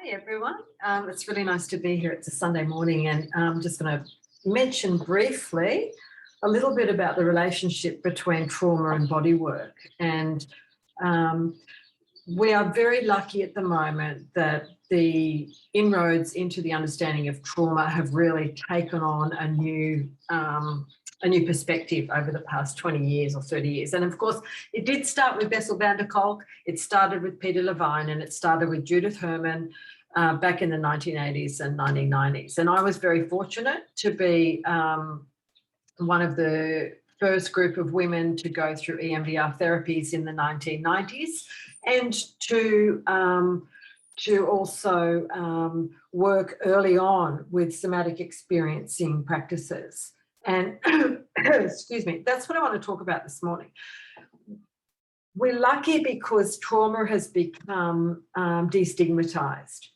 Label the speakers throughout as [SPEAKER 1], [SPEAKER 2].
[SPEAKER 1] Hi everyone. It's really nice to be here. It's a Sunday morning and I'm just going to mention briefly a little bit about the relationship between trauma and body work. And we are very lucky at the moment that the inroads into the understanding of trauma have really taken on a new perspective over the past 20 years or 30 years. And of course, it did start with Bessel van der Kolk, it started with Peter Levine, and it started with Judith Herman back in the 1980s and 1990s. And I was very fortunate to be one of the first group of women to go through EMDR therapies in the 1990s, and to also work early on with somatic experiencing practices. And excuse me, that's what I want to talk about this morning. We're lucky because trauma has become destigmatized.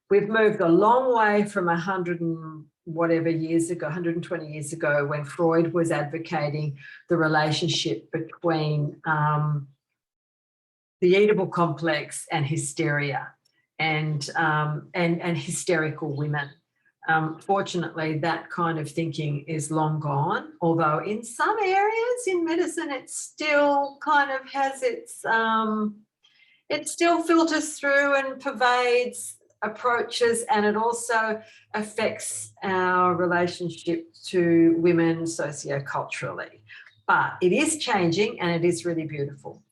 [SPEAKER 1] We've moved a long way from 100 and whatever years ago, 120 years ago, when Freud was advocating the relationship between the Oedipal complex and hysteria and hysterical women. Fortunately, that kind of thinking is long gone, although in some areas in medicine it still kind of has its, it still filters through and pervades approaches, and it also affects our relationship to women socioculturally. But it is changing and it is really beautiful.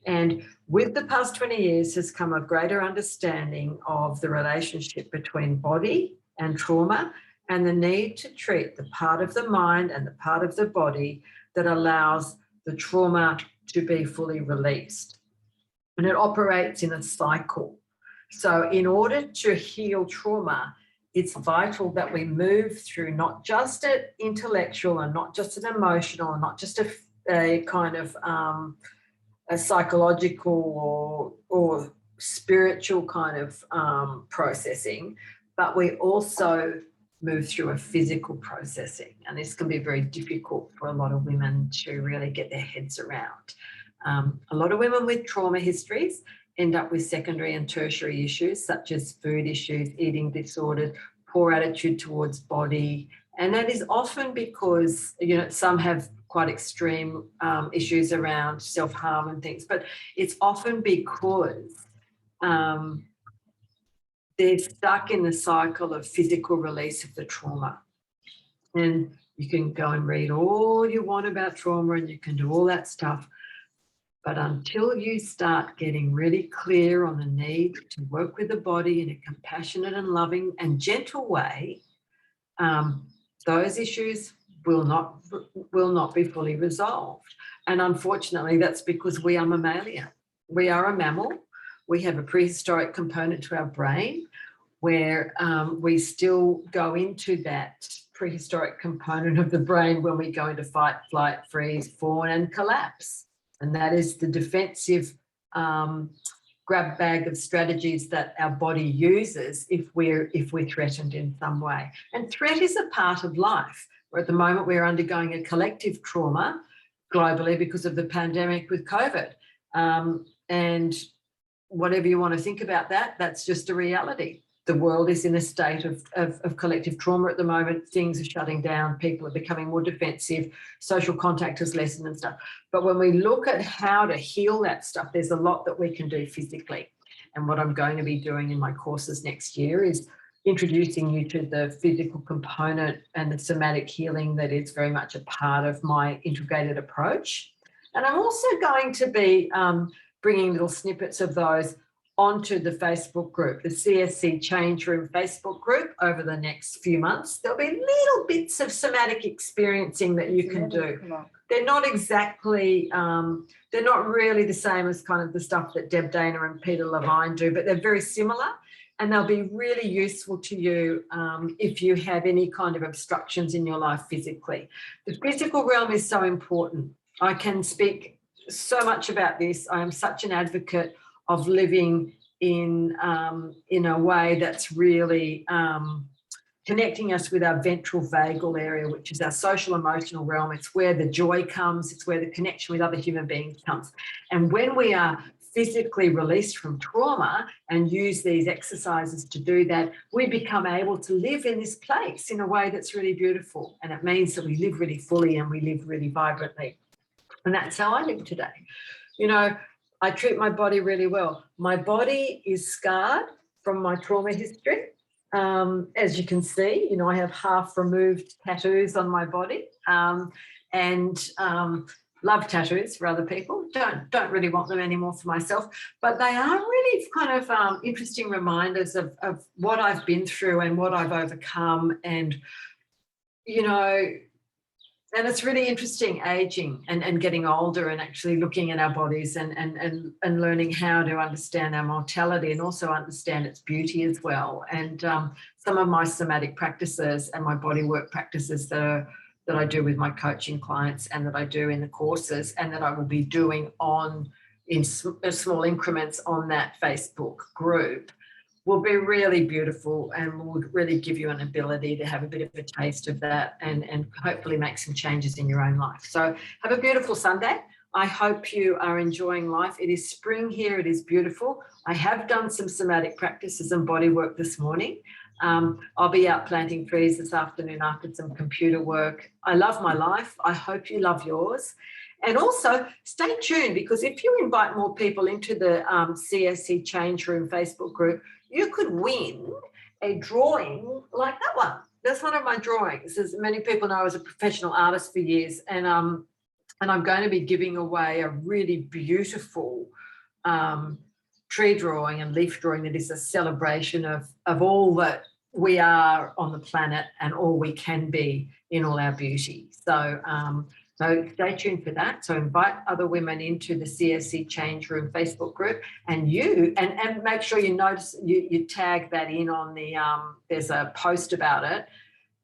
[SPEAKER 1] And with the past 20 years has come a greater understanding of the relationship between body and trauma, and the need to treat the part of the mind and the part of the body that allows the trauma to be fully released. And it operates in a cycle. So in order to heal trauma, it's vital that we move through not just an intellectual and not just an emotional and not just a kind of a psychological or spiritual kind of processing, but we also move through a physical processing. And this can be very difficult for a lot of women to really get their heads around. A lot of women with trauma histories end up with secondary and tertiary issues, such as food issues, eating disorders, poor attitude towards body. And that is often because, you know, some have quite extreme issues around self-harm and things, but it's often because they're stuck in the cycle of physical release of the trauma. And you can go and read all you want about trauma and you can do all that stuff. But until you start getting really clear on the need to work with the body in a compassionate and loving and gentle way, those issues will not be fully resolved. And unfortunately, that's because we are mammalia. We are a mammal. We have a prehistoric component to our brain where we still go into that prehistoric component of the brain when we go into fight, flight, freeze, fawn, and collapse. And that is the defensive grab bag of strategies that our body uses if we're threatened in some way. And threat is a part of life. At the moment, we're undergoing a collective trauma globally because of the pandemic with COVID. And whatever you want to think about that, that's just a reality. The world is in a state of collective trauma at the moment. Things are shutting down. People are becoming more defensive. Social contact has lessened and stuff. But when we look at how to heal that stuff, there's a lot that we can do physically. And what I'm going to be doing in my courses next year is introducing you to the physical component and the somatic healing that is very much a part of my integrated approach. And I'm also going to be bringing little snippets of those onto the Facebook group, the CSC Change Room Facebook group over the next few months. There'll be little bits of somatic experiencing that you can do. They're not exactly, they're not really the same as kind of the stuff that Deb Dana and Peter Levine do, but they're very similar. And they'll be really useful to you if you have any kind of obstructions in your life physically. The physical realm is so important. I can speak so much about this. I am such an advocate of living in a way that's really connecting us with our ventral vagal area, which is our social emotional realm. It's where the joy comes. It's where the connection with other human beings comes. And when we are physically released from trauma and use these exercises to do that, we become able to live in this place in a way that's really beautiful. And it means that we live really fully and we live really vibrantly. And that's how I live today. You know, I treat my body really well. My body is scarred from my trauma history. As you can see, you know, I have half removed tattoos on my body, and love tattoos for other people. Don't really want them anymore for myself, but they are really kind of interesting reminders of what I've been through and what I've overcome. And, you know, and it's really interesting aging and getting older and actually looking at our bodies and learning how to understand our mortality and also understand its beauty as well. And some of my somatic practices and my body work practices that I do with my coaching clients and that I do in the courses and that I will be doing in small increments on that Facebook group will be really beautiful and will really give you an ability to have a bit of a taste of that and hopefully make some changes in your own life. So have a beautiful Sunday. I hope you are enjoying life. It is spring here. It is beautiful. I have done some somatic practices and body work this morning. I'll be out planting trees this afternoon after some computer work. I love my life. I hope you love yours. And also stay tuned, because if you invite more people into the CSC Change Room Facebook group, you could win a drawing like that one. That's one of my drawings. As many people know, I was a professional artist for years, and I'm going to be giving away a really beautiful tree drawing and leaf drawing that is a celebration of all that we are on the planet and all we can be in all our beauty. So stay tuned for that. So invite other women into the CSC Change Room Facebook group, and make sure you notice you tag that in on the there's a post about it.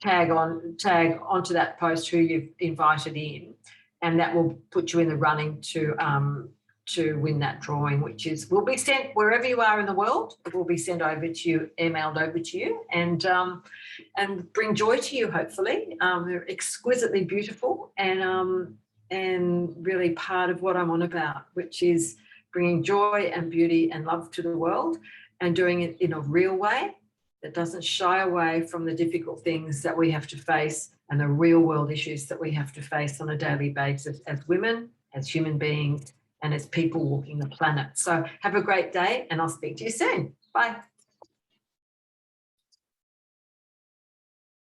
[SPEAKER 1] Tag onto that post who you've invited in, and that will put you in the running to win that drawing, which will be sent wherever you are in the world. It will be sent over to you, emailed over to you, and bring joy to you, hopefully. They're exquisitely beautiful and really part of what I'm on about, which is bringing joy and beauty and love to the world and doing it in a real way that doesn't shy away from the difficult things that we have to face and the real world issues that we have to face on a daily basis as women, as human beings, and as people walking the planet. So have a great day, and I'll speak to you soon. Bye.